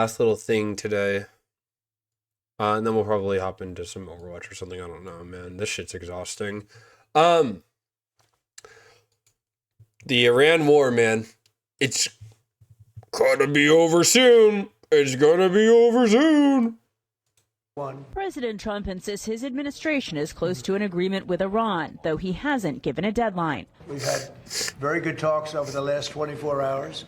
Last little thing today. And then we'll probably hop into some Overwatch or something. I don't know, man. This shit's exhausting. The Iran war, man. It's gonna be over soon. It's gonna be over soon. President Trump insists his administration is close to an agreement with Iran, though he hasn't given a deadline. We've had very good talks over the last 24 hours,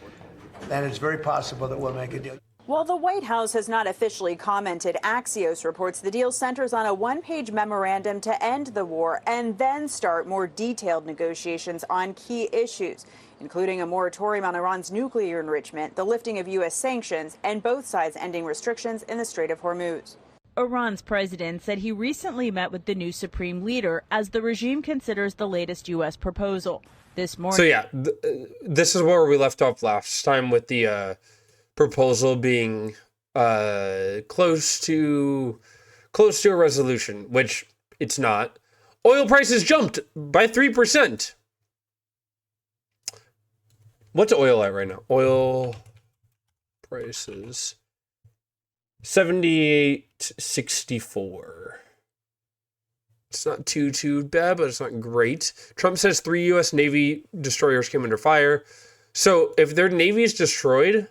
and it's very possible that we'll make a deal. While the White House has not officially commented, Axios reports the deal centers on a one-page memorandum to end the war and then start more detailed negotiations on key issues, including a moratorium on Iran's nuclear enrichment, the lifting of U.S. sanctions, and both sides ending restrictions in the Strait of Hormuz. Iran's president said he recently met with the new supreme leader as the regime considers the latest U.S. proposal. This morning. So yeah, this is where we left off last time with the proposal being close to a resolution, which it's not. Oil prices jumped by 3%. What's oil at right now? Oil prices 78.64. It's not too bad, but it's not great. Trump says 3 U.S. Navy destroyers came under fire. So if their Navy is destroyed,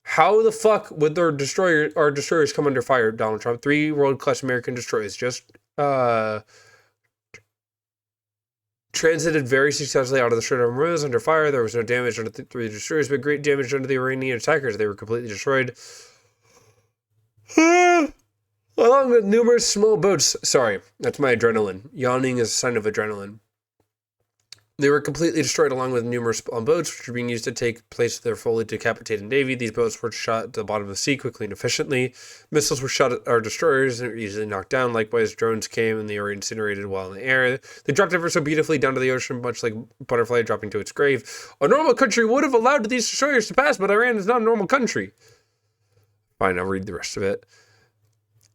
how the fuck would our destroyers come under fire, Donald Trump? 3 world-class American destroyers just transited very successfully out of the Strait of Hormuz under fire. There was no damage under the 3 destroyers, but great damage under the Iranian attackers. They were completely destroyed. Along with numerous small boats. Sorry, that's my adrenaline. Yawning is a sign of adrenaline. They were completely destroyed along with numerous boats, which were being used to take place of their fully decapitated Navy. These boats were shot to the bottom of the sea quickly and efficiently. Missiles were shot at our destroyers and were easily knocked down. Likewise, drones came and they were incinerated while in the air. They dropped ever so beautifully down to the ocean, much like a butterfly dropping to its grave. A normal country would have allowed these destroyers to pass, but Iran is not a normal country. Fine, I'll read the rest of it.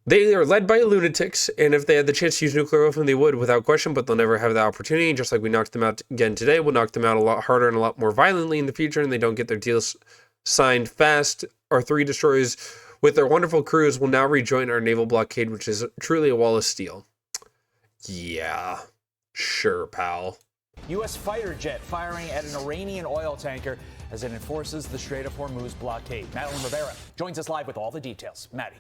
They are led by lunatics, and if they had the chance to use nuclear weapons, they would, without question, but they'll never have the opportunity. Just like we knocked them out again today, we'll knock them out a lot harder and a lot more violently in the future, and they don't get their deals signed fast. Our 3 destroyers, with their wonderful crews, will now rejoin our naval blockade, which is truly a wall of steel. Yeah, sure, pal. U.S. fighter jet firing at an Iranian oil tanker as it enforces the Strait of Hormuz blockade. Madeline Rivera joins us live with all the details. Maddie.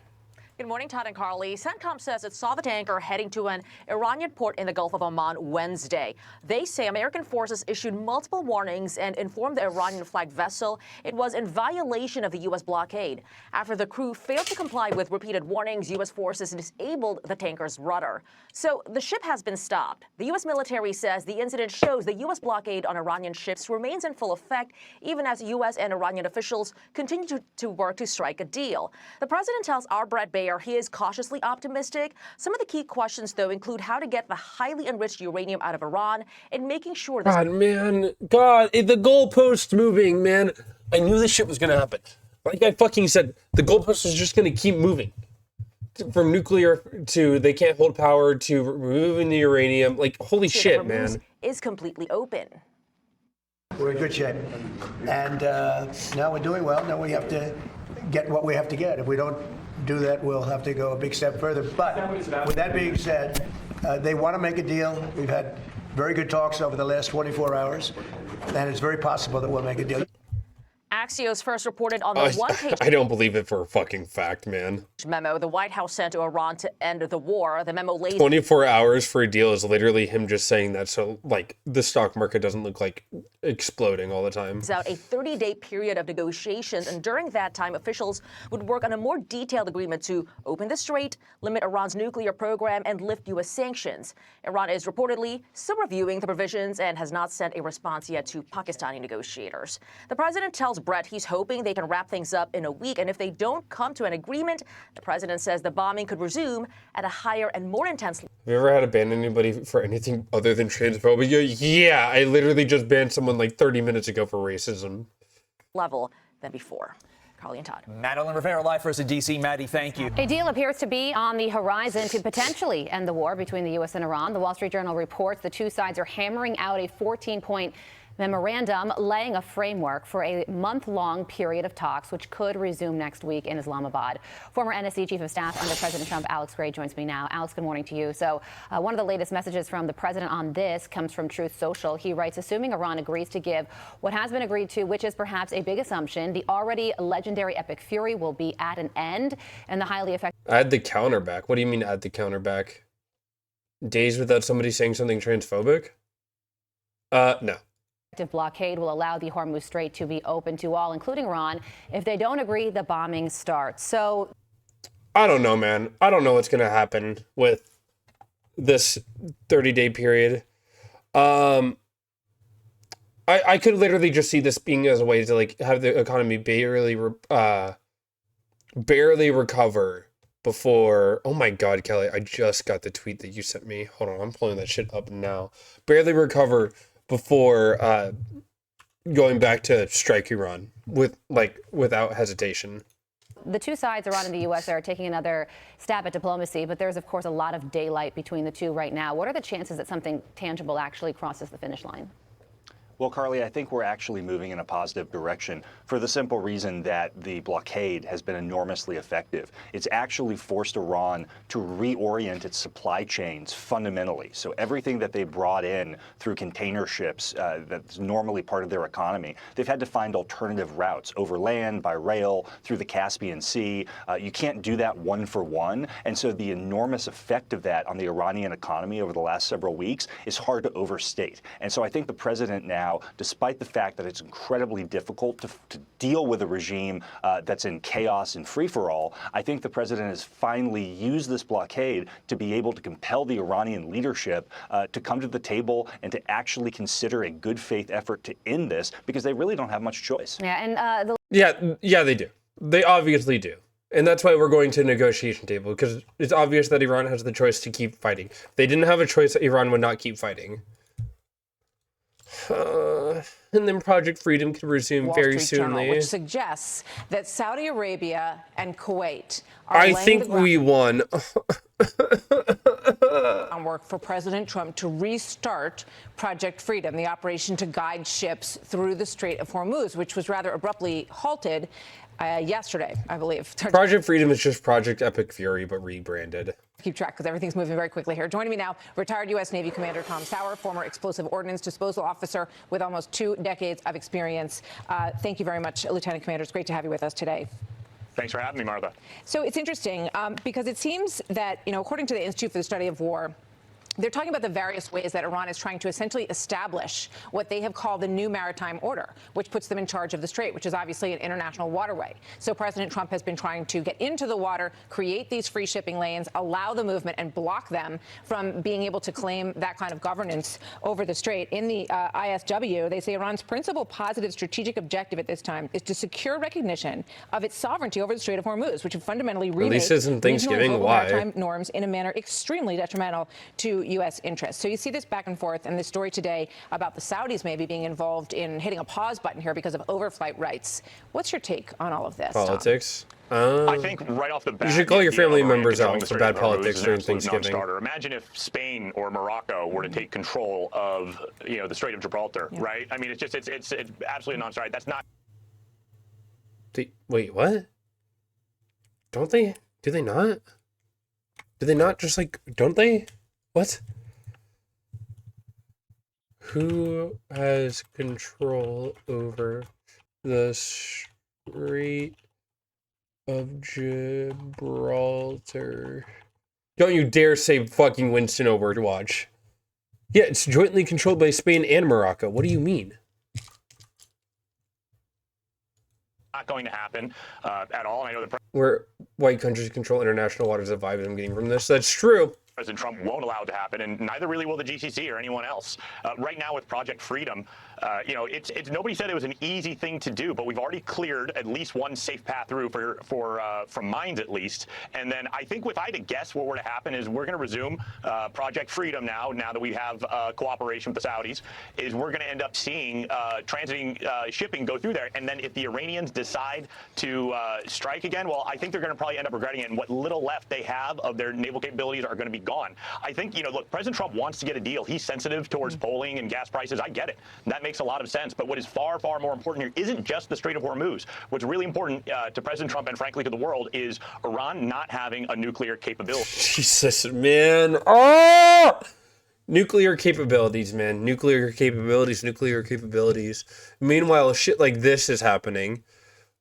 Good morning, Todd and Carly. CENTCOM says it saw the tanker heading to an Iranian port in the Gulf of Oman Wednesday. They say American forces issued multiple warnings and informed the Iranian-flagged vessel it was in violation of the U.S. blockade. After the crew failed to comply with repeated warnings, U.S. forces disabled the tanker's rudder. So the ship has been stopped. The U.S. military says the incident shows the U.S. blockade on Iranian ships remains in full effect, even as U.S. and Iranian officials continue to work to strike a deal. The president tells our Brett Bayer he is cautiously optimistic. Some of the key questions, though, include how to get the highly enriched uranium out of Iran and making sure that... The goalpost moving, man. I knew this shit was going to happen. Like I fucking said, the goalpost is just going to keep moving. From nuclear to they can't hold power to removing the uranium. Like, holy shit, man. Is completely open. We're in good shape. And now we're doing well. Now we have to get what we have to get. If we don't do that, we'll have to go a big step further. But with that being said, they want to make a deal. We've had very good talks over the last 24 hours, and it's very possible that we'll make a deal. Axios first reported on the one-page... I don't believe it for a fucking fact, man. ...memo the White House sent to Iran to end the war. The memo lays... 24 hours for a deal is literally him just saying that so, like, the stock market doesn't look like exploding all the time. ...it's out a 30-day period of negotiations, and during that time, officials would work on a more detailed agreement to open the Strait, limit Iran's nuclear program, and lift U.S. sanctions. Iran is reportedly still reviewing the provisions and has not sent a response yet to Pakistani negotiators. The president tells Brett he's hoping they can wrap things up in a week, and if they don't come to an agreement, the president says the bombing could resume at a higher and more intense... Have you ever had to ban anybody for anything other than transphobia? Yeah, I literally just banned someone like 30 minutes ago for racism. ...level than before. Carly and Todd. Madeline Rivera live for us in D.C. Maddie, thank you. A deal appears to be on the horizon to potentially end the war between the U.S. and Iran. The Wall Street Journal reports the two sides are hammering out a 14-point memorandum laying a framework for a month-long period of talks, which could resume next week in Islamabad. Former NSC Chief of Staff under President Trump, Alex Gray, joins me now. Alex, good morning to you. So one of the latest messages from the president on this comes from Truth Social. He writes, assuming Iran agrees to give what has been agreed to, which is perhaps a big assumption, the already legendary epic fury will be at an end, and the highly effective... Add the counter back. What do you mean add the counter back? Days without somebody saying something transphobic? No. blockade will allow the Hormuz Strait to be open to all, including Iran. If they don't agree, the bombing starts. So I don't know, man. I don't know what's going to happen with this 30-day period. I could literally just see this being as a way to like have the economy barely recover before. Oh my God, Kelly, I just got the tweet that you sent me. Hold on, I'm pulling that shit up now. Barely recover before going back to strike Iran without hesitation. the two sides, Iran and the U.S., are taking another stab at diplomacy, but there's, of course, a lot of daylight between the two right now. What are the chances that something tangible actually crosses the finish line? Well, Carly, I think we're actually moving in a positive direction for the simple reason that the blockade has been enormously effective. It's actually forced Iran to reorient its supply chains fundamentally. So everything that they brought in through container ships that's normally part of their economy, they've had to find alternative routes over land, by rail, through the Caspian Sea. You can't do that one for one. And so the enormous effect of that on the Iranian economy over the last several weeks is hard to overstate. And so I think the president now, despite the fact that it's incredibly difficult to deal with a regime that's in chaos and free-for-all, I think the president has finally used this blockade to be able to compel the Iranian leadership to come to the table and to actually consider a good faith effort to end this, because they really don't have much choice. Yeah, and Yeah, they do. They obviously do. And that's why we're going to a negotiation table, because it's obvious that Iran has the choice to keep fighting. If they didn't have a choice, Iran would not keep fighting. And then Project Freedom could resume Wall very Street Journal, soonly. which suggests that Saudi Arabia and Kuwait are I laying think the we won. groundwork for President Trump to restart Project Freedom, the operation to guide ships through the Strait of Hormuz, which was rather abruptly halted yesterday, I believe. Project Freedom is just Project Epic Fury, but rebranded. Keep track because everything's moving very quickly here. Joining me now, retired U.S. Navy Commander Tom Sauer, former explosive ordnance disposal officer with almost 2 decades of experience. Thank you very much, Lieutenant Commander. It's great to have you with us today. Thanks for having me, Martha. So it's interesting because it seems that, according to the Institute for the Study of War, they're talking about the various ways that Iran is trying to essentially establish what they have called the new maritime order, which puts them in charge of the Strait, which is obviously an international waterway. So President Trump has been trying to get into the water, create these free shipping lanes, allow the movement, and block them from being able to claim that kind of governance over the Strait. In the ISW, they say Iran's principal positive strategic objective at this time is to secure recognition of its sovereignty over the Strait of Hormuz, which would fundamentally remake Releases in Thanksgiving. regional and global Why? maritime norms in a manner extremely detrimental to U.S. interests. So you see this back and forth, and this story today about the Saudis maybe being involved in hitting a pause button here because of overflight rights. What's your take on all of this, Tom? Politics? I think right off the bat, You should call your family Iran members controlling out the for Strait bad of Hormuz politics is an during absolute Thanksgiving. non-starter. Imagine if Spain or Morocco were to take control of, the Strait of Gibraltar, right? I mean, it's absolutely a non-starter. That's not. Wait, what? Don't they? Do they not? Do they not just don't they? What? Who has control over the Strait of Gibraltar? Don't you dare say fucking Winston Overwatch. Yeah, it's jointly controlled by Spain and Morocco. What do you mean? Not going to happen at all. And I know the Where white countries control international waters, the vibe I'm getting from this. That's true. President Trump won't allow it to happen, and neither really will the GCC or anyone else. Right now with Project Freedom, it's nobody said it was an easy thing to do, but we've already cleared at least one safe path through from mines at least. And then I think if I had to guess what were to happen is we're going to resume Project Freedom now that we have cooperation with the Saudis, is we're going to end up seeing transiting shipping go through there. And then if the Iranians decide to strike again, well, I think they're going to probably end up regretting it, and what little left they have of their naval capabilities are going to be gone. I think, look, President Trump wants to get a deal. He's sensitive towards polling and gas prices. I get it. That may makes a lot of sense. But what is far, far more important here isn't just the Strait of Hormuz. What's really important to President Trump and frankly to the world is Iran not having a nuclear capability. Jesus, man. Oh! Nuclear capabilities, man. Nuclear capabilities. Meanwhile, shit like this is happening.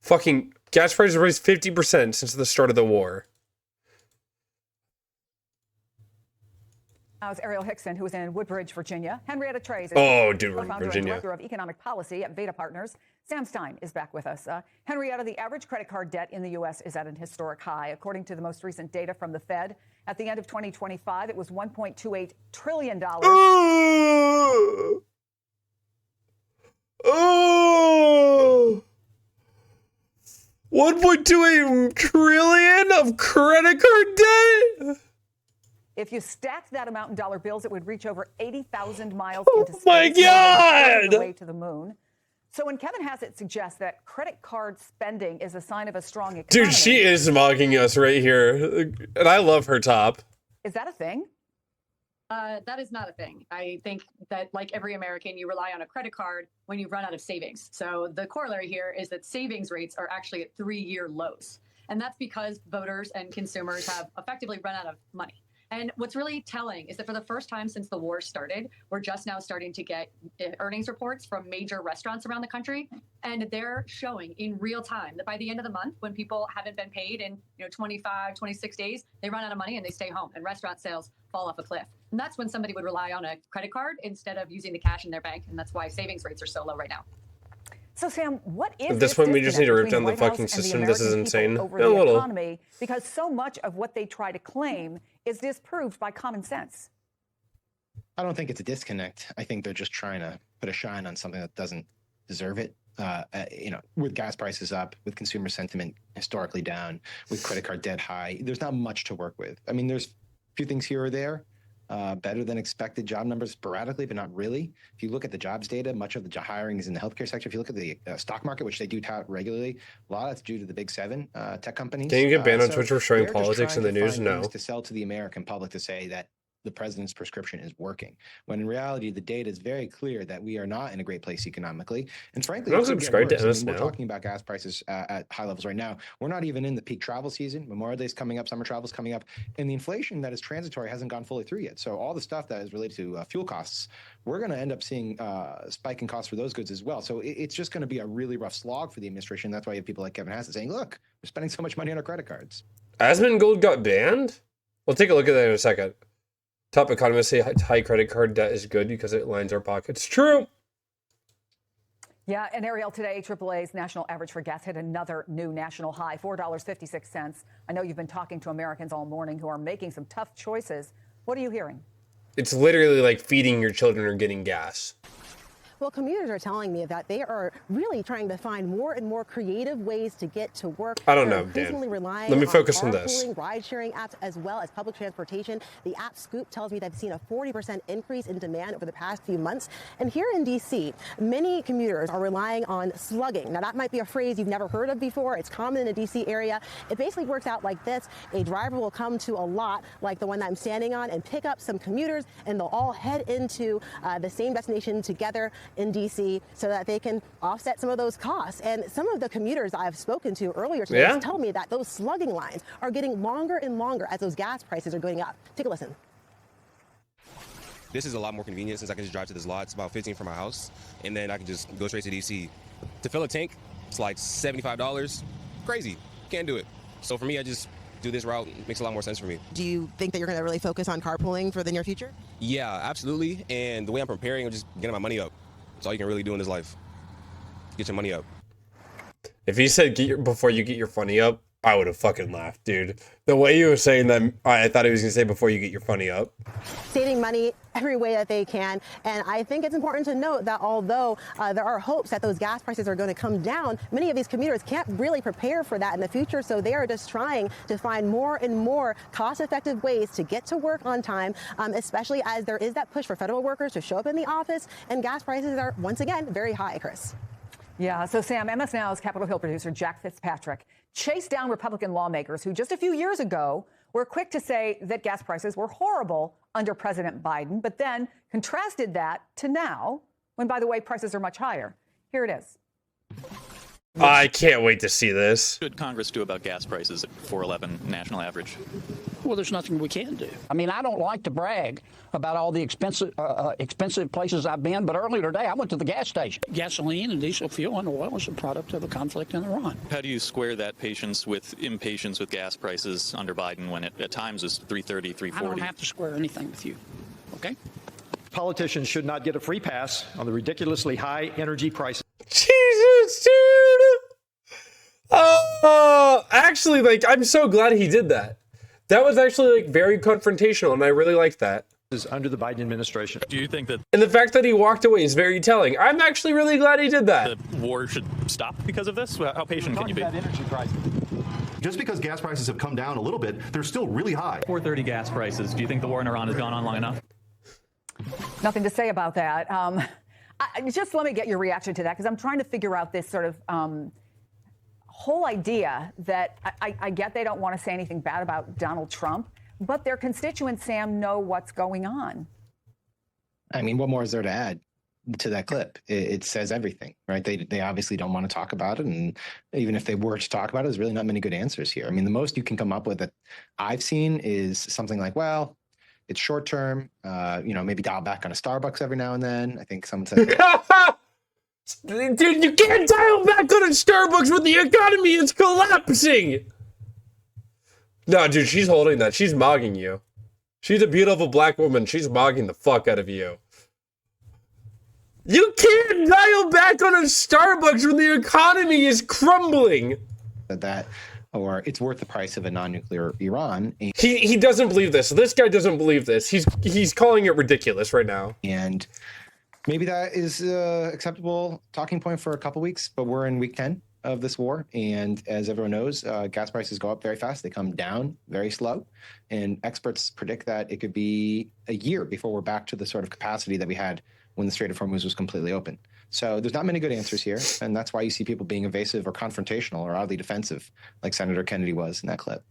Fucking gas prices raised 50% since the start of the war. Now's Ariel Hickson, who is in Woodbridge, Virginia. Henrietta Trey's Virginia. and director of economic policy at Veda Partners. Sam Stein is back with us. Henrietta, the average credit card debt in the U.S. is at an historic high. According to the most recent data from the Fed, at the end of 2025, it was $1.28 trillion. Oh! 1.28 trillion of credit card debt? If you stacked that amount in dollar bills, it would reach over 80,000 miles into space. Oh my God! The way to the moon. So when Kevin Hassett suggests that credit card spending is a sign of a strong economy... Dude, she is mocking us right here. And I love her top. Is that a thing? That is not a thing. I think that, like every American, you rely on a credit card when you run out of savings. So the corollary here is that savings rates are actually at 3-year lows. And that's because voters and consumers have effectively run out of money. And what's really telling is that for the first time since the war started, we're just now starting to get earnings reports from major restaurants around the country. And they're showing in real time that by the end of the month, when people haven't been paid in 25, 26 days, they run out of money and they stay home and restaurant sales fall off a cliff. And that's when somebody would rely on a credit card instead of using the cash in their bank. And that's why savings rates are so low right now. So, Sam, what is At this point, we just need to rip down the fucking system. This is insane. Over the economy, because so much of what they try to claim is disproved by common sense. I don't think it's a disconnect. I think they're just trying to put a shine on something that doesn't deserve it. With gas prices up, with consumer sentiment historically down, with credit card debt high, there's not much to work with. I mean, there's a few things here or there. Better than expected job numbers sporadically, but not really. If you look at the jobs data, much of the hiring is in the healthcare sector. If you look at the stock market, which they do tout regularly, a lot of that's due to the big 7 tech companies. Can you get banned on Twitch for showing politics in the news? No. To sell to the American public to say that the president's prescription is working, when in reality the data is very clear that we are not in a great place economically, and frankly, don't subscribe to MS now. We're talking about gas prices at high levels right now. We're not even in the peak travel season. Memorial Day's coming up, summer travel's coming up, and the inflation that is transitory hasn't gone fully through yet. So all the stuff that is related to fuel costs, we're going to end up seeing spike in costs for those goods as well. So it's just going to be a really rough slog for the administration. That's why you have people like Kevin Hassett saying, "Look, we're spending so much money on our credit cards." Asmongold Gold got banned? We'll take a look at that in a second. Top economists say high credit card debt is good because it lines our pockets. True. Yeah, and Ariel, today, AAA's national average for gas hit another new national high, $4.56. I know you've been talking to Americans all morning who are making some tough choices. What are you hearing? It's literally like feeding your children or getting gas. Well, commuters are telling me that they are really trying to find more and more creative ways to get to work. I don't know, Dan. Let me focus on this. Ride-sharing apps as well as public transportation. The app Scoop tells me they've seen a 40% increase in demand over the past few months. And here in D.C., many commuters are relying on slugging. Now, that might be a phrase you've never heard of before. It's common in the D.C. area. It basically works out like this. A driver will come to a lot like the one that I'm standing on and pick up some commuters, and they'll all head into the same destination together in D.C. so that they can offset some of those costs. And some of the commuters I've spoken to earlier today tell me that those slugging lines are getting longer and longer as those gas prices are going up. Take a listen. This is a lot more convenient since I can just drive to this lot. It's about 15 from my house, and then I can just go straight to D.C. To fill a tank, it's like $75. Crazy. Can't do it. So for me, I just do this route. It makes a lot more sense for me. Do you think that you're going to really focus on carpooling for the near future? Yeah, absolutely. And the way I'm preparing, I'm just getting my money up. That's all you can really do in this life. Get your money up. If he said before you get your funny up, I would have fucking laughed, dude. The way you were saying that, I thought he was going to say before you get your funny up. Saving money every way that they can. And I think it's important to note that although there are hopes that those gas prices are going to come down, many of these commuters can't really prepare for that in the future. So they are just trying to find more and more cost-effective ways to get to work on time, especially as there is that push for federal workers to show up in the office. And gas prices are, once again, very high, Chris. Yeah, so Sam, MS Now's Capitol Hill producer Jack Fitzpatrick chased down Republican lawmakers who just a few years ago were quick to say that gas prices were horrible under President Biden, but then contrasted that to now when, by the way, prices are much higher. Here it is. I can't wait to see this. What should Congress do about gas prices at $4.11 national average? Well, there's nothing we can do. I mean, I don't like to brag about all the expensive places I've been, but earlier today I went to the gas station. Gasoline and diesel fuel and oil is a product of the conflict in Iran. How do you square that impatience with gas prices under Biden when it at times is $3.30, $3.40? I don't have to square anything with you, okay? Politicians should not get a free pass on the ridiculously high energy prices. Jesus, dude. Oh, actually, like, I'm so glad he did that. That was actually, like, very confrontational, and I really liked that. Is under the Biden administration. Do you think that And the fact that he walked away is very telling. I'm actually really glad he did that. the war should stop because of this? How patient can you be? Energy prices. Just because gas prices have come down a little bit, they're still really high. $4.30 gas prices. Do you think the war in Iran has gone on long enough? Nothing to say about that. Just let me get your reaction to that, because I'm trying to figure out this sort of whole idea that I get they don't want to say anything bad about Donald Trump, but their constituents, Sam, know what's going on. I mean, what more is there to add to that clip? It says everything, right? They obviously don't want to talk about it. And even if they were to talk about it, there's really not many good answers here. I mean, the most you can come up with that I've seen is something like, well, it's short term, maybe dial back on a Starbucks every now and then. I think someone said, dude, you can't dial back on a Starbucks when the economy is collapsing. No, dude, she's holding that. She's mogging you. She's a beautiful black woman. She's mogging the fuck out of you. You can't dial back on a Starbucks when the economy is crumbling. or it's worth the price of a non-nuclear Iran. He doesn't believe this. This guy doesn't believe this. He's calling it ridiculous right now. And maybe that is acceptable talking point for a couple weeks, but we're in week 10 of this war. And as everyone knows, gas prices go up very fast. They come down very slow. And experts predict that it could be a year before we're back to the sort of capacity that we had when the Strait of Hormuz was completely open. So there's not many good answers here. And that's why you see people being evasive or confrontational or oddly defensive, like Senator Kennedy was in that clip.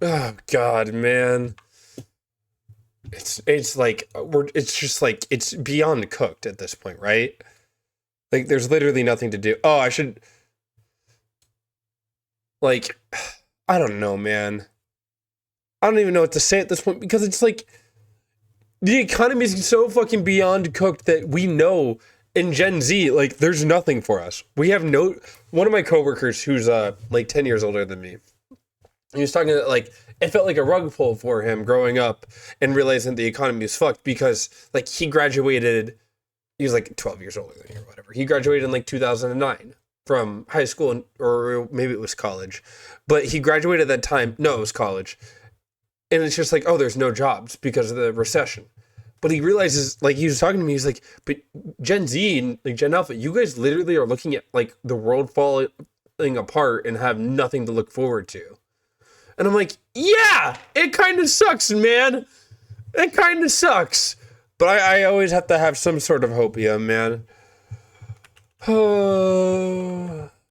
Oh, God, man. It's beyond cooked at this point, right? Like, there's literally nothing to do. Oh, I don't know, man. I don't even know what to say at this point, because it's like, the economy is so fucking beyond cooked that we know in Gen Z, like, there's nothing for us. We have one of my coworkers who's, 10 years older than me, he was talking that, like, it felt like a rug pull for him growing up and realizing the economy was fucked because, like, he graduated, he was, like, 12 years older than me or whatever. He graduated in, like, 2009 from high school, or maybe it was college. But he graduated at that time. No, it was college. And it's just like, oh, there's no jobs because of the recession. But he realizes, like, he was talking to me, he's like, but Gen Z and, like, Gen Alpha, you guys literally are looking at, like, the world falling apart and have nothing to look forward to. And I'm like, yeah, it kind of sucks, man. It kind of sucks. But I always have to have some sort of hope, yeah, man.